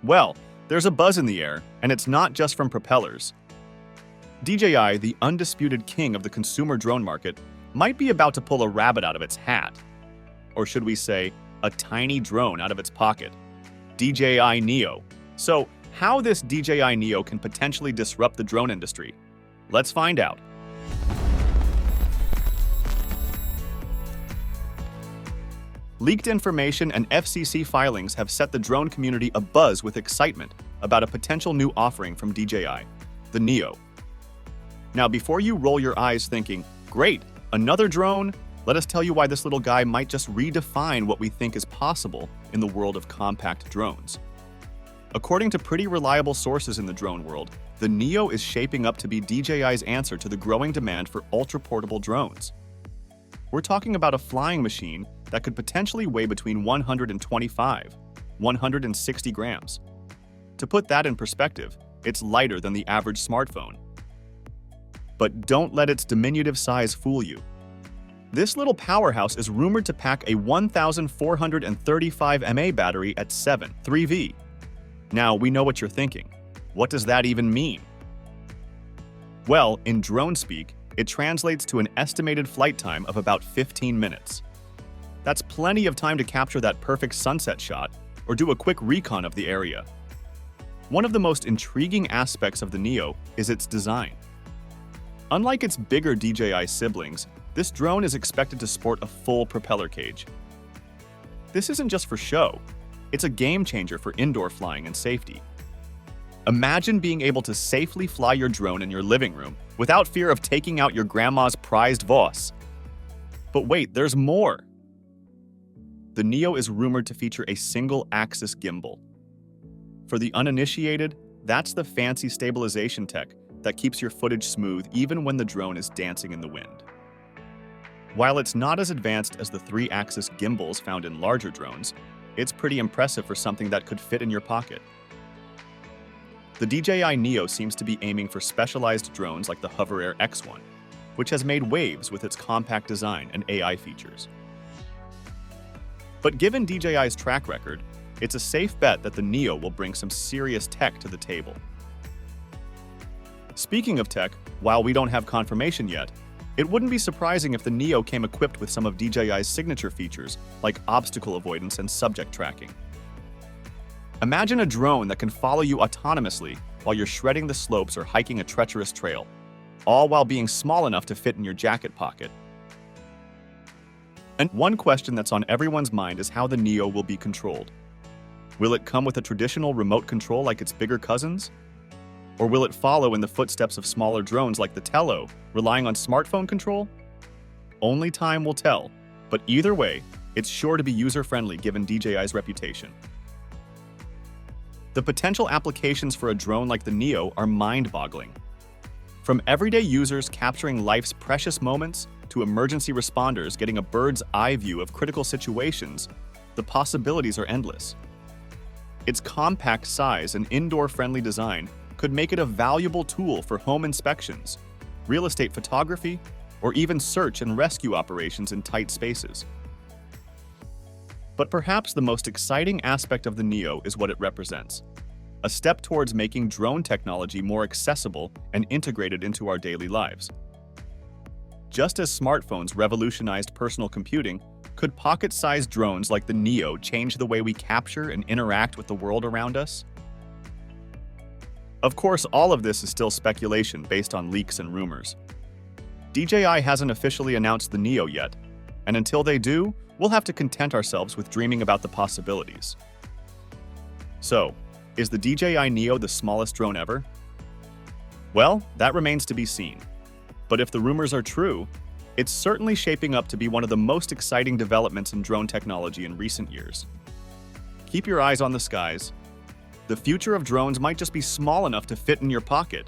Well, there's a buzz in the air, and it's not just from propellers. DJI, the undisputed king of the consumer drone market, might be about to pull a rabbit out of its hat. Or should we say, a tiny drone out of its pocket. DJI Neo. So, how this DJI Neo can potentially disrupt the drone industry? Let's find out. Leaked information and FCC filings have set the drone community abuzz with excitement about a potential new offering from DJI, the Neo. Now, before you roll your eyes thinking, great, another drone, let us tell you why this little guy might just redefine what we think is possible in the world of compact drones. According to pretty reliable sources in the drone world, the Neo is shaping up to be DJI's answer to the growing demand for ultra-portable drones. We're talking about a flying machine that could potentially weigh between 125 160 grams. To put that in perspective, it's lighter than the average smartphone. But don't let its diminutive size fool you. This little powerhouse is rumored to pack a 1,435 mAh battery at 3V. Now, we know what you're thinking. What does that even mean? Well, in drone speak, it translates to an estimated flight time of about 15 minutes. That's plenty of time to capture that perfect sunset shot or do a quick recon of the area. One of the most intriguing aspects of the Neo is its design. Unlike its bigger DJI siblings, this drone is expected to sport a full propeller cage. This isn't just for show, it's a game changer for indoor flying and safety. Imagine being able to safely fly your drone in your living room without fear of taking out your grandma's prized Voss. But wait, there's more! The Neo is rumored to feature a single-axis gimbal. For the uninitiated, that's the fancy stabilization tech that keeps your footage smooth even when the drone is dancing in the wind. While it's not as advanced as the 3-axis gimbals found in larger drones, it's pretty impressive for something that could fit in your pocket. The DJI Neo seems to be aiming for specialized drones like the Hover Air X1, which has made waves with its compact design and AI features. But given DJI's track record, it's a safe bet that the Neo will bring some serious tech to the table. Speaking of tech, while we don't have confirmation yet, it wouldn't be surprising if the Neo came equipped with some of DJI's signature features, like obstacle avoidance and subject tracking. Imagine a drone that can follow you autonomously while you're shredding the slopes or hiking a treacherous trail, all while being small enough to fit in your jacket pocket. And one question that's on everyone's mind is how the Neo will be controlled. Will it come with a traditional remote control like its bigger cousins? Or will it follow in the footsteps of smaller drones like the Tello, relying on smartphone control? Only time will tell, but either way, it's sure to be user-friendly given DJI's reputation. The potential applications for a drone like the Neo are mind-boggling. From everyday users capturing life's precious moments to emergency responders getting a bird's eye view of critical situations, the possibilities are endless. Its compact size and indoor-friendly design could make it a valuable tool for home inspections, real estate photography, or even search and rescue operations in tight spaces. But perhaps the most exciting aspect of the Neo is what it represents: a step towards making drone technology more accessible and integrated into our daily lives. Just as smartphones revolutionized personal computing, could pocket-sized drones like the Neo change the way we capture and interact with the world around us? Of course, all of this is still speculation based on leaks and rumors. DJI hasn't officially announced the Neo yet, and until they do, we'll have to content ourselves with dreaming about the possibilities. So, is the DJI Neo the smallest drone ever? Well, that remains to be seen. But if the rumors are true, it's certainly shaping up to be one of the most exciting developments in drone technology in recent years. Keep your eyes on the skies. The future of drones might just be small enough to fit in your pocket.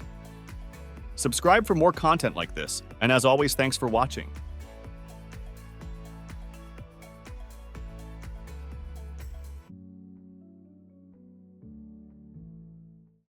Subscribe for more content like this, and as always, thanks for watching.